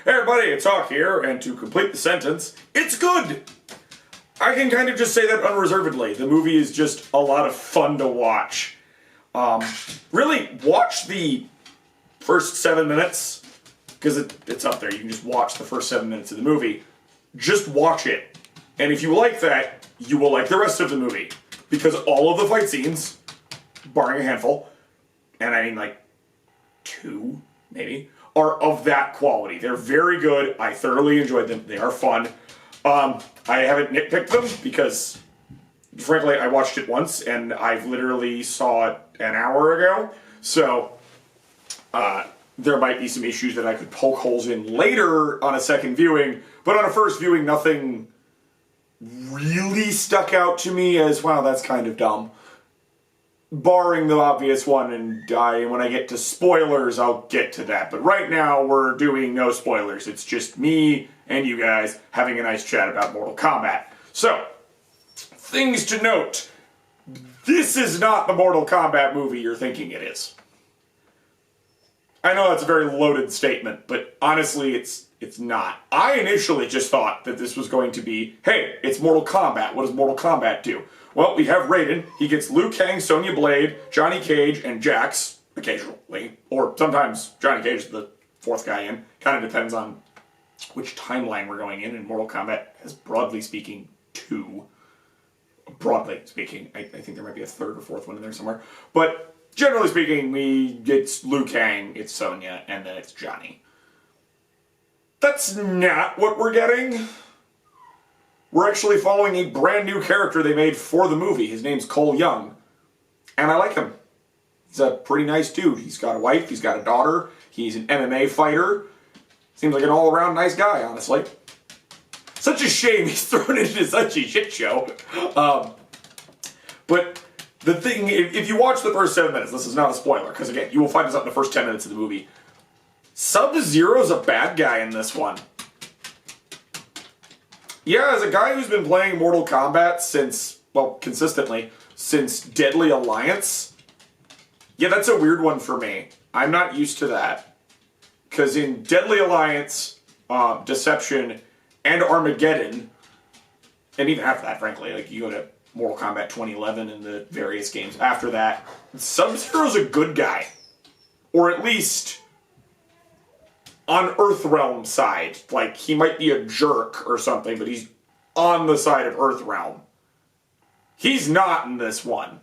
Hey everybody, it's Hawk here, and to complete the sentence, it's good! I can kind of just say that unreservedly. The movie is just a lot of fun to watch. Really, watch the first 7 minutes, because it's up there. You can just watch the first 7 minutes of the movie. Just watch it. And if you like that, you will like the rest of the movie. Because all of the fight scenes, barring a handful, and I mean like 2, maybe, are of that quality. They're very good. I thoroughly enjoyed them. They are fun. I haven't nitpicked them because, frankly, I watched it once and I've literally saw it an hour ago. So, there might be some issues that I could poke holes in later on a second viewing, but on a first viewing, nothing really stuck out to me as, wow, that's kind of dumb. Barring the obvious one, and when I get to spoilers, I'll get to that. But right now, we're doing no spoilers. It's just me and you guys having a nice chat about Mortal Kombat. So, things to note. This is not the Mortal Kombat movie you're thinking it is. I know that's a very loaded statement, but honestly, it's not. I initially just thought that this was going to be, hey, it's Mortal Kombat. What does Mortal Kombat do? Well, we have Raiden. He gets Liu Kang, Sonya Blade, Johnny Cage, and Jax, occasionally. Or sometimes Johnny Cage is the fourth guy in. Kind of depends on which timeline we're going in. And Mortal Kombat has, broadly speaking, 2. Broadly speaking. I think there might be a third or fourth one in there somewhere. But generally speaking, it's Liu Kang, it's Sonya, and then it's Johnny. That's not what we're getting. We're actually following a brand new character they made for the movie. His name's Cole Young. And I like him. He's a pretty nice dude. He's got a wife, he's got a daughter, he's an MMA fighter. Seems like an all-around nice guy, honestly. Such a shame he's thrown into such a shit show. But the thing, if you watch the first 7 minutes, this is not a spoiler, because again, you will find this out in the first 10 minutes of the movie. SubZero's a bad guy in this one. Yeah, as a guy who's been playing Mortal Kombat since, well, consistently, since Deadly Alliance, yeah, that's a weird one for me. I'm not used to that. Because in Deadly Alliance, Deception, and Armageddon, and even after that, frankly, like you go to Mortal Kombat 2011 and the various games after that, SubZero's a good guy. Or at least on Earthrealm side. Like, he might be a jerk or something, but he's on the side of Earthrealm. He's not in this one.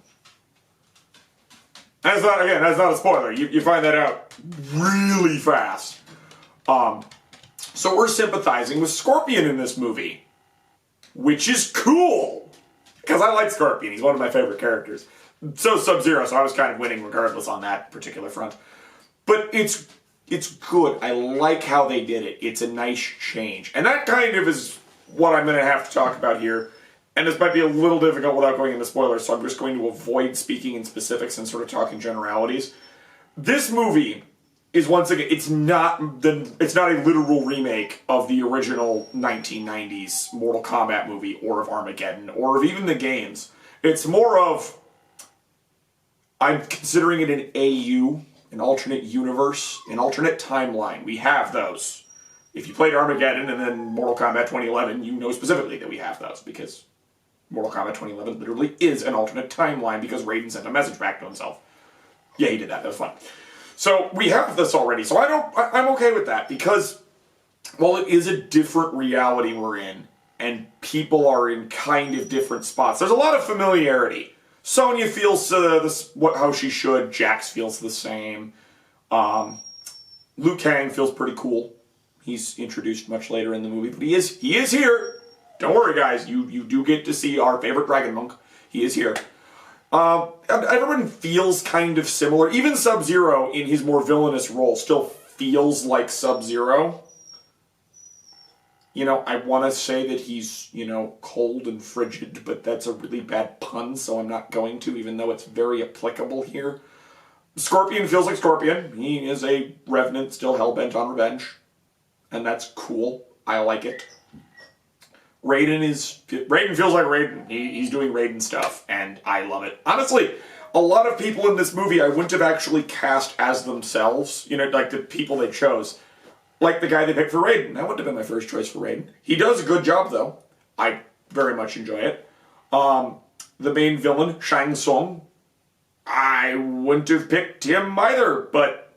That's not a spoiler. You find that out really fast. So we're sympathizing with Scorpion in this movie. Which is cool. Because I like Scorpion. He's one of my favorite characters. So SubZero, so I was kind of winning regardless on that particular front. But it's good. I like how they did it. It's a nice change. And that kind of is what I'm going to have to talk about here. And this might be a little difficult without going into spoilers, so I'm just going to avoid speaking in specifics and sort of talking generalities. This movie is, once again, it's not a literal remake of the original 1990s Mortal Kombat movie, or of Armageddon, or of even the games. It's more of, I'm considering it an AU, an alternate universe, an alternate timeline. We have those. If you played Armageddon and then Mortal Kombat 2011, you know specifically that we have those, because Mortal Kombat 2011 literally is an alternate timeline because Raiden sent a message back to himself. Yeah, he did that. That was fun. So we have this already. So I'm okay with that, because while it is a different reality we're in, and people are in kind of different spots, there's a lot of familiarity. Sonya feels how she should. Jax feels the same. Liu Kang feels pretty cool. He's introduced much later in the movie, but he is here. Don't worry, guys. You do get to see our favorite Dragon Monk. He is here. Everyone feels kind of similar. Even SubZero, in his more villainous role, still feels like SubZero. You know, I want to say that he's, cold and frigid, but that's a really bad pun, so I'm not going to, even though it's very applicable here. Scorpion feels like Scorpion. He is a revenant, still hell-bent on revenge. And that's cool. I like it. Raiden feels like Raiden. He's doing Raiden stuff, and I love it. Honestly, a lot of people in this movie I wouldn't have actually cast as themselves. Like the people they chose. Like the guy they picked for Raiden. That wouldn't have been my first choice for Raiden. He does a good job, though. I very much enjoy it. The main villain, Shang Tsung, I wouldn't have picked him either, but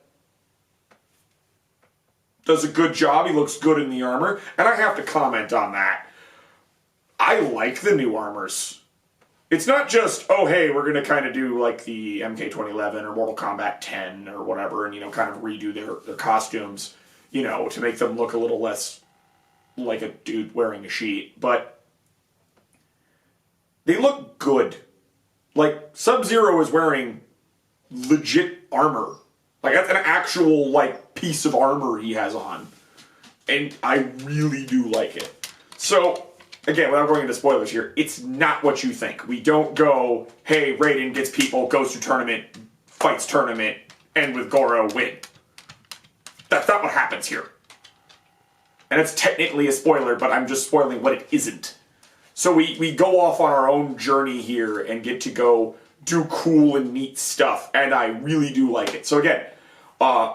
does a good job. He looks good in the armor. And I have to comment on that. I like the new armors. It's not just, oh, hey, we're going to kind of do like the MK2011 or Mortal Kombat 10 or whatever and, you know, kind of redo their costumes, you know, to make them look a little less like a dude wearing a sheet. But they look good. Like, SubZero is wearing legit armor. Like, that's an actual, like, piece of armor he has on. And I really do like it. So, again, without going into spoilers here, it's not what you think. We don't go, hey, Raiden gets people, goes to tournament, fights tournament, and with Goro win. That's not what happens here. And it's technically a spoiler, but I'm just spoiling what it isn't. So we go off on our own journey here and get to go do cool and neat stuff, and I really do like it. So again,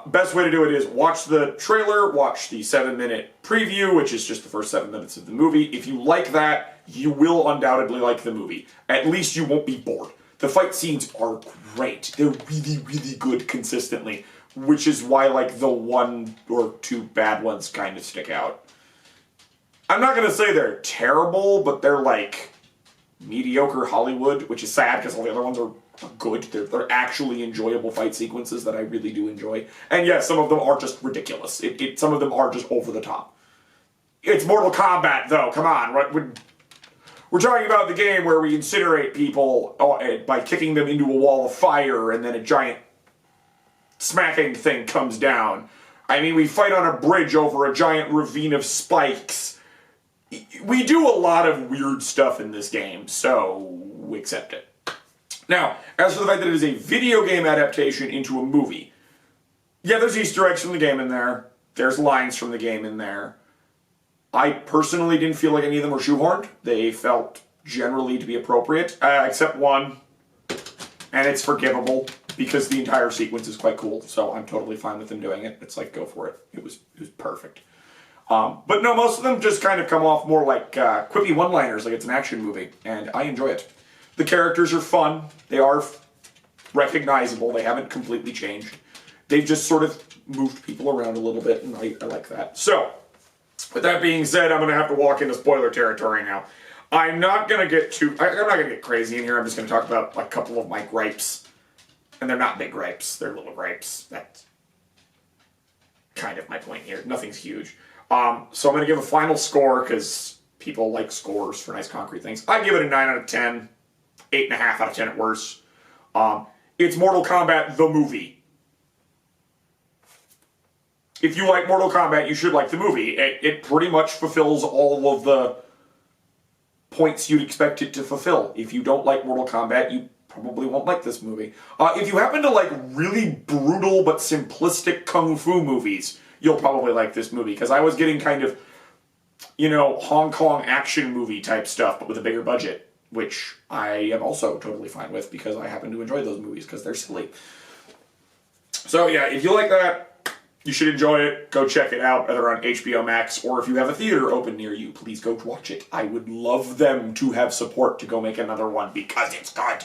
best way to do it is watch the trailer, watch the 7-minute preview, which is just the first 7 minutes of the movie. If you like that, you will undoubtedly like the movie. At least you won't be bored. The fight scenes are great. They're really, really good consistently, which is why like the 1 or 2 bad ones kind of stick out. I'm not going to say they're terrible, but they're like mediocre Hollywood, which is sad because all the other ones are good. They're actually enjoyable fight sequences that I really do enjoy. And yes, some of them are just ridiculous. Some of them are just over the top. It's Mortal Kombat, though. Come on. We're talking about the game where we incinerate people by kicking them into a wall of fire and then a giant smacking thing comes down. I mean, we fight on a bridge over a giant ravine of spikes. We do a lot of weird stuff in this game, so we accept it. Now, as for the fact that it is a video game adaptation into a movie, yeah, there's Easter eggs from the game in there. There's lines from the game in there. I personally didn't feel like any of them were shoehorned. They felt generally to be appropriate, except one, and it's forgivable because the entire sequence is quite cool, so I'm totally fine with them doing it. It's like, go for it. It was perfect. But no, most of them just kind of come off more like quippy one-liners, like it's an action movie, and I enjoy it. The characters are fun. They are recognizable. They haven't completely changed. They've just sort of moved people around a little bit, and I like that. So, with that being said, I'm going to have to walk into spoiler territory now. I'm not going to get crazy in here. I'm just going to talk about a couple of my gripes. And they're not big gripes. They're little gripes. That's kind of my point here. Nothing's huge. So I'm going to give a final score, because people like scores for nice concrete things. I give it a 9 out of 10. 8.5 out of 10 at worst. It's Mortal Kombat the movie. If you like Mortal Kombat, you should like the movie. It pretty much fulfills all of the points you'd expect it to fulfill. If you don't like Mortal Kombat, you probably won't like this movie. If you happen to like really brutal but simplistic kung fu movies, you'll probably like this movie. Because I was getting kind of, you know, Hong Kong action movie type stuff, but with a bigger budget. Which I am also totally fine with because I happen to enjoy those movies because they're silly. So yeah, if you like that, you should enjoy it. Go check it out, either on HBO Max or if you have a theater open near you, please go watch it. I would love them to have support to go make another one because it's good.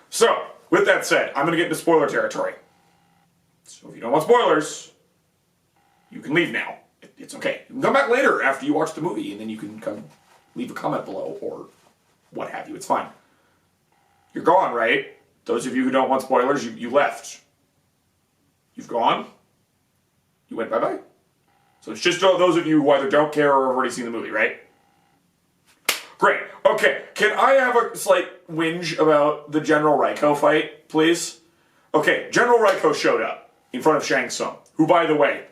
So, with that said, I'm going to get into spoiler territory. So if you don't want spoilers, you can leave now. It's okay. You can come back later after you watch the movie and then you can come leave a comment below or what have you. It's fine. You're gone, right? Those of you who don't want spoilers, you left. You've gone. You went bye-bye. So it's just those of you who either don't care or have already seen the movie, right? Great. Okay. Can I have a slight whinge about the General Reiko fight, please? Okay. General Reiko showed up in front of Shang Tsung, who, by the way,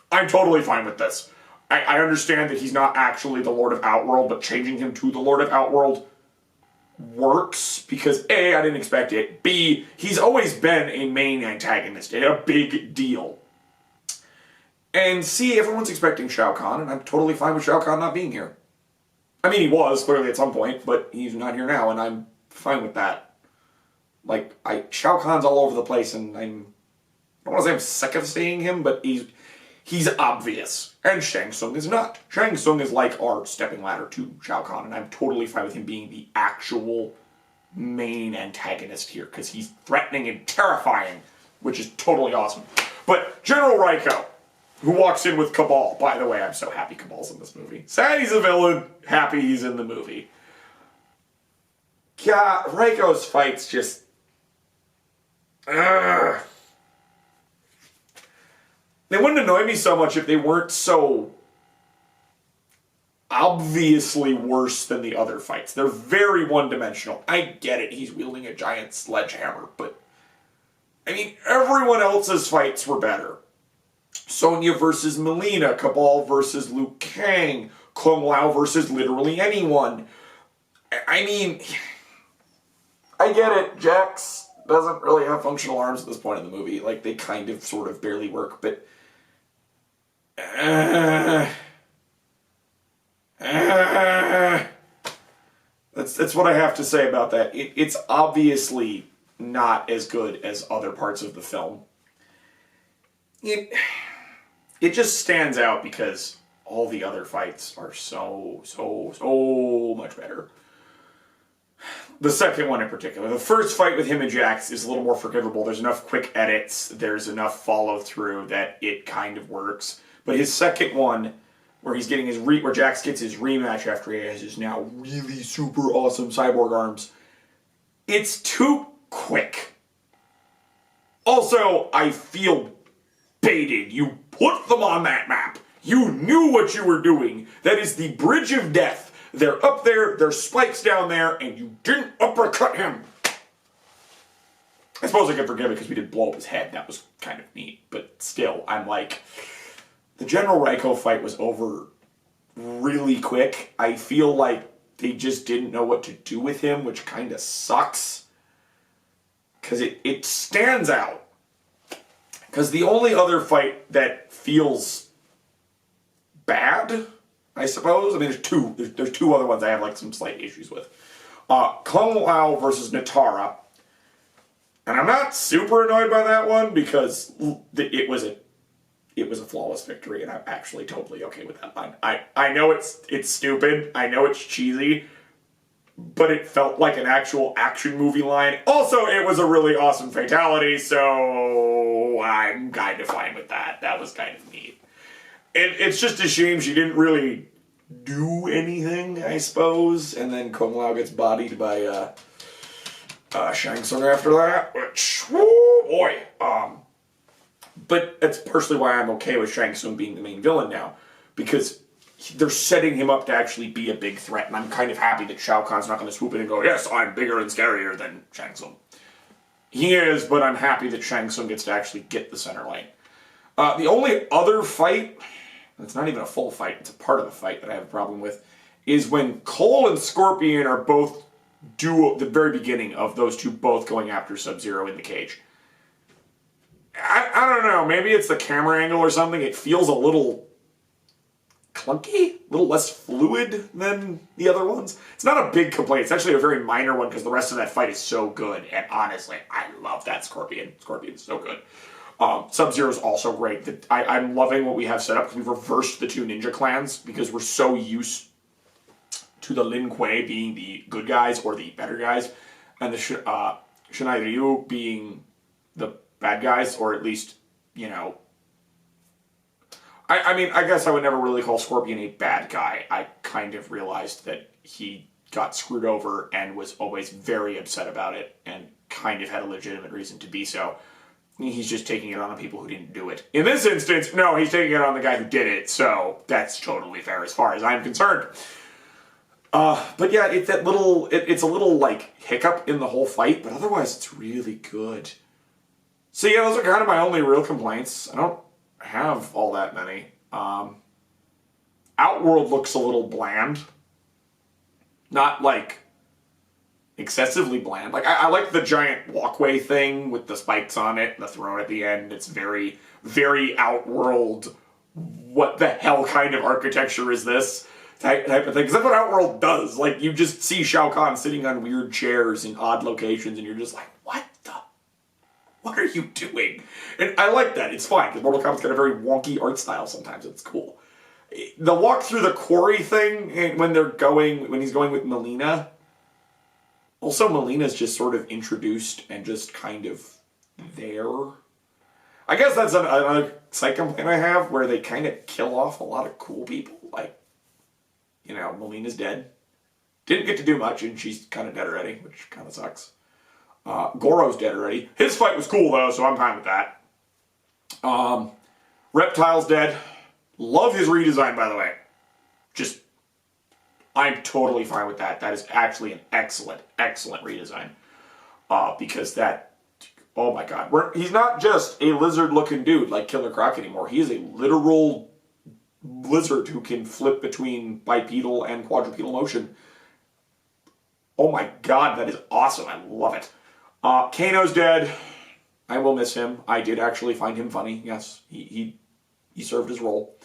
I'm totally fine with this. I understand that he's not actually the Lord of Outworld, but changing him to the Lord of Outworld works because A, I didn't expect it. B, he's always been a main antagonist and a big deal. And C, everyone's expecting Shao Kahn, and I'm totally fine with Shao Kahn not being here. I mean, he was clearly at some point, but he's not here now, and I'm fine with that. Like, Shao Kahn's all over the place, and I don't want to say I'm sick of seeing him, but he's obvious. And Shang Tsung is not. Shang Tsung is like our stepping ladder to Shao Kahn, and I'm totally fine with him being the actual main antagonist here, because he's threatening and terrifying, which is totally awesome. But General Reiko, who walks in with Cabal. By the way, I'm so happy Cabal's in this movie. Sad he's a villain, happy he's in the movie. God, Reiko's fights just... They wouldn't annoy me so much if they weren't so obviously worse than the other fights. They're very one-dimensional. I get it, he's wielding a giant sledgehammer, but... I mean, everyone else's fights were better. Sonya versus Melina, Cabal versus Liu Kang, Kung Lao versus literally anyone. I mean, I get it, Jax doesn't really have functional arms at this point in the movie. Like, they kind of, sort of, barely work, but... That's what I have to say about that. It's obviously not as good as other parts of the film. It just stands out because all the other fights are so much better. The second one in particular. The first fight with him and Jax is a little more forgivable. There's enough quick edits. There's enough follow-through that it kind of works. But his second one, where he's getting where Jax gets his rematch after he has his now really super awesome cyborg arms, it's too quick. Also, I feel baited. You put them on that map. You knew what you were doing. That is the bridge of death. They're up there, there's spikes down there, and you didn't uppercut him. I suppose I can forgive it because we did blow up his head. That was kind of neat. But still, I'm like, the General Reiko fight was over really quick. I feel like they just didn't know what to do with him, which kind of sucks. Because it stands out. Because the only other fight that feels bad, I suppose, I mean, there's two other ones I have like some slight issues with. Kung Lao versus Natara. And I'm not super annoyed by that one because it was a flawless victory, and I'm actually totally okay with that line. I know it's stupid, I know it's cheesy, but it felt like an actual action movie line. Also, it was a really awesome fatality, so I'm kind of fine with that. That was kind of neat. It's just a shame she didn't really do anything, I suppose, and then Kung Lao gets bodied by Shang Tsung after that, which, whoo, boy. But that's partially why I'm okay with Shang Tsung being the main villain now, because they're setting him up to actually be a big threat, and I'm kind of happy that Shao Kahn's not going to swoop in and go, yes, I'm bigger and scarier than Shang Tsung. He is, but I'm happy that Shang Tsung gets to actually get the center lane. The only other fight, it's not even a full fight, it's a part of the fight that I have a problem with, is when Cole and Scorpion are both the very beginning of those two both going after SubZero in the cage. I don't know, maybe it's the camera angle or something. It feels a little clunky, a little less fluid than the other ones. It's not a big complaint. It's actually a very minor one because the rest of that fight is so good. And honestly, I love that Scorpion. Scorpion's so good. SubZero is also great. I'm loving what we have set up because we've reversed the two ninja clans because we're so used to the Lin Kuei being the good guys or the better guys, and the Shinai Ryu being the bad guys, or at least, you know... I mean, I guess I would never really call Scorpion a bad guy. I kind of realized that he got screwed over and was always very upset about it and kind of had a legitimate reason to be so. He's just taking it on the people who didn't do it. In this instance, no, he's taking it on the guy who did it, so that's totally fair as far as I'm concerned. But yeah, it's a little, like, hiccup in the whole fight, but otherwise it's really good. So yeah, those are kind of my only real complaints. I don't have all that many. Outworld looks a little bland. Not, like, excessively bland. Like, I like the giant walkway thing with the spikes on it, the throne at the end. It's very, very Outworld, what the hell kind of architecture is this? Type of thing. Because that's what Outworld does. Like, you just see Shao Kahn sitting on weird chairs in odd locations, and you're just like, what what are you doing? And I like that. It's fine, because Mortal Kombat's got a very wonky art style sometimes. It's cool. The walk through the quarry thing, when he's going with Melina. Also, Melina's just sort of introduced and just kind of there. I guess that's another side complaint I have, where they kind of kill off a lot of cool people. Like, Melina's dead. Didn't get to do much, and she's kind of dead already, which kind of sucks. Goro's dead already. His fight was cool, though, so I'm fine with that. Reptile's dead. Love his redesign, by the way. I'm totally fine with that. That is actually an excellent, excellent redesign. Because oh my god. He's not just a lizard-looking dude like Killer Croc anymore. He is a literal lizard who can flip between bipedal and quadrupedal motion. Oh my god, that is awesome. I love it. Kano's dead. I will miss him. I did actually find him funny. Yes, he served his role.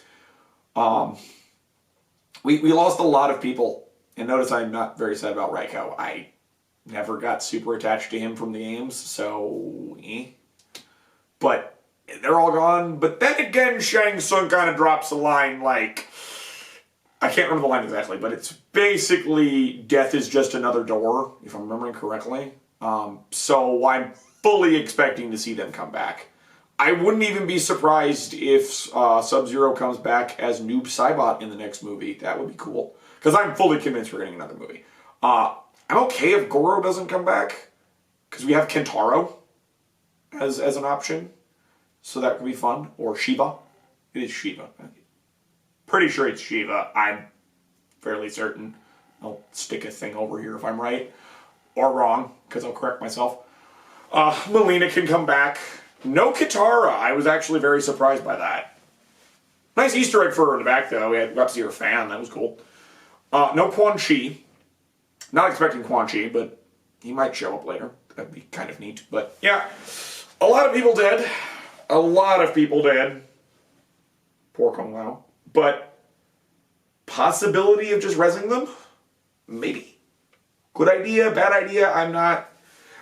We lost a lot of people. And notice I'm not very sad about Reiko. I never got super attached to him from the games, so But they're all gone. But then again, Shang Tsung kind of drops a line like, I can't remember the line exactly, but it's basically death is just another door, if I'm remembering correctly. So I'm fully expecting to see them come back. I wouldn't even be surprised if SubZero comes back as Noob Saibot in the next movie. That would be cool. Because I'm fully convinced we're getting another movie. I'm okay if Goro doesn't come back. Because we have Kentaro as an option. So that could be fun. Or Shiva. It is Shiva. Pretty sure it's Shiva. I'm fairly certain. I'll stick a thing over here if I'm right. Or wrong. Because I'll correct myself. Melina can come back. No Katara. I was actually very surprised by that. Nice Easter egg for her in the back, though. We got to see her fan. That was cool. No Quan Chi. Not expecting Quan Chi, but he might show up later. That'd be kind of neat. But, yeah. A lot of people dead. A lot of people dead. Poor Kung Lao. But possibility of just rezzing them? Maybe. Good idea, bad idea, I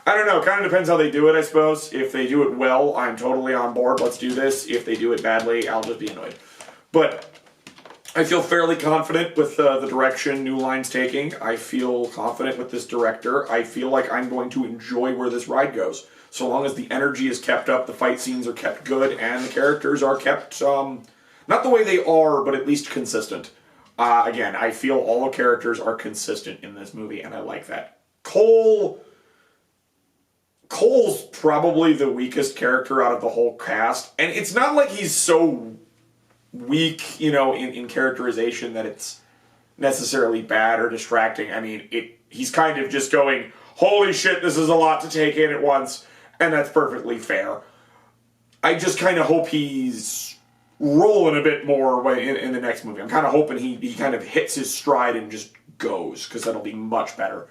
don't know, it kind of depends how they do it, I suppose. If they do it well, I'm totally on board, let's do this. If they do it badly, I'll just be annoyed. But I feel fairly confident with the direction New Line's taking. I feel confident with this director. I feel like I'm going to enjoy where this ride goes. So long as the energy is kept up, the fight scenes are kept good, and the characters are kept, not the way they are, but at least consistent. Again, I feel all the characters are consistent in this movie, and I like that. Cole's probably the weakest character out of the whole cast, and it's not like he's so weak, in characterization that it's necessarily bad or distracting. I mean, he's kind of just going, holy shit, this is a lot to take in at once, and that's perfectly fair. I just kind of hope he's rolling a bit more in the next movie. I'm kind of hoping he kind of hits his stride and just goes, because that'll be much better.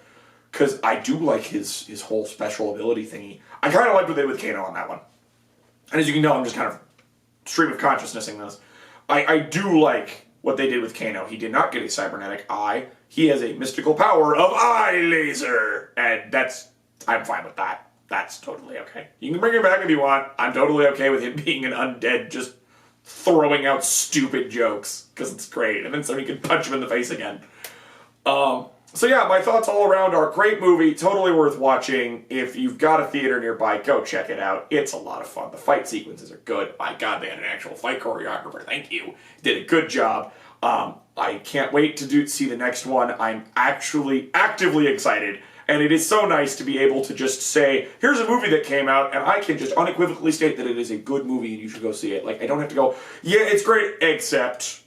Because I do like his whole special ability thingy. I kind of liked what they did with Kano on that one. And as you can tell, I'm just kind of stream of consciousnessing this. I do like what they did with Kano. He did not get a cybernetic eye. He has a mystical power of eye laser. And I'm fine with that. That's totally okay. You can bring him back if you want. I'm totally okay with him being an undead, just throwing out stupid jokes. Because it's great. And then somebody can punch him in the face again. So yeah, my thoughts all around are great movie, totally worth watching. If you've got a theater nearby, go check it out. It's a lot of fun. The fight sequences are good. My god, they had an actual fight choreographer. Thank you. Did a good job. I can't wait to see the next one. I'm actually actively excited. And it is so nice to be able to just say, here's a movie that came out, and I can just unequivocally state that it is a good movie and you should go see it. Like, I don't have to go, yeah, it's great, except...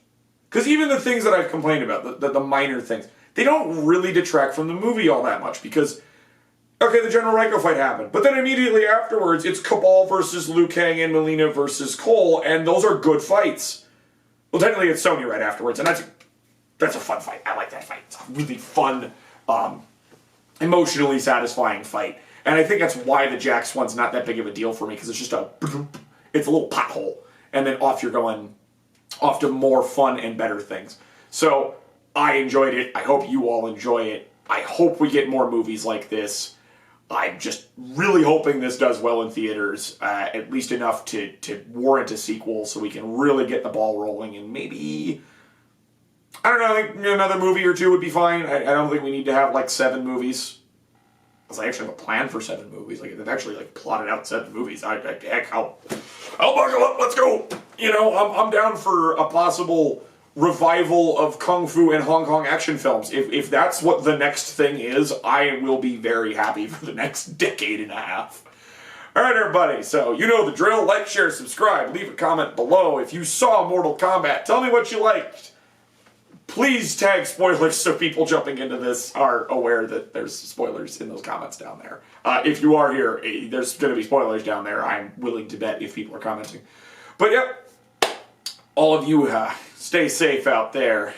Because even the things that I've complained about, the minor things, they don't really detract from the movie all that much, because, okay, the General Reiko fight happened, but then immediately afterwards, it's Cabal versus Liu Kang and Melina versus Cole, and those are good fights. Well, technically it's Sony right afterwards, and that's a fun fight. I like that fight. It's a really fun, emotionally satisfying fight. And I think that's why the Jax one's not that big of a deal for me, because it's just it's a little pothole, and then off you're going, off to more fun and better things. So, I enjoyed it. I hope you all enjoy it. I hope we get more movies like this. I'm just really hoping this does well in theaters, at least enough to warrant a sequel so we can really get the ball rolling, and maybe, I don't know, I think another movie or two would be fine. I don't think we need to have like 7 movies. Because I actually have a plan for 7 movies. Like, they've actually like plotted out 7 movies. Heck, I'll buckle up, let's go! You know, I'm down for a possible revival of Kung Fu and Hong Kong action films. If that's what the next thing is, I will be very happy for the next decade and a half. Alright everybody, so you know the drill. Like, share, subscribe, leave a comment below. If you saw Mortal Kombat, tell me what you liked. Please tag spoilers so people jumping into this are aware that there's spoilers in those comments down there. If you are here, there's going to be spoilers down there. I'm willing to bet if people are commenting. But yep, all of you stay safe out there.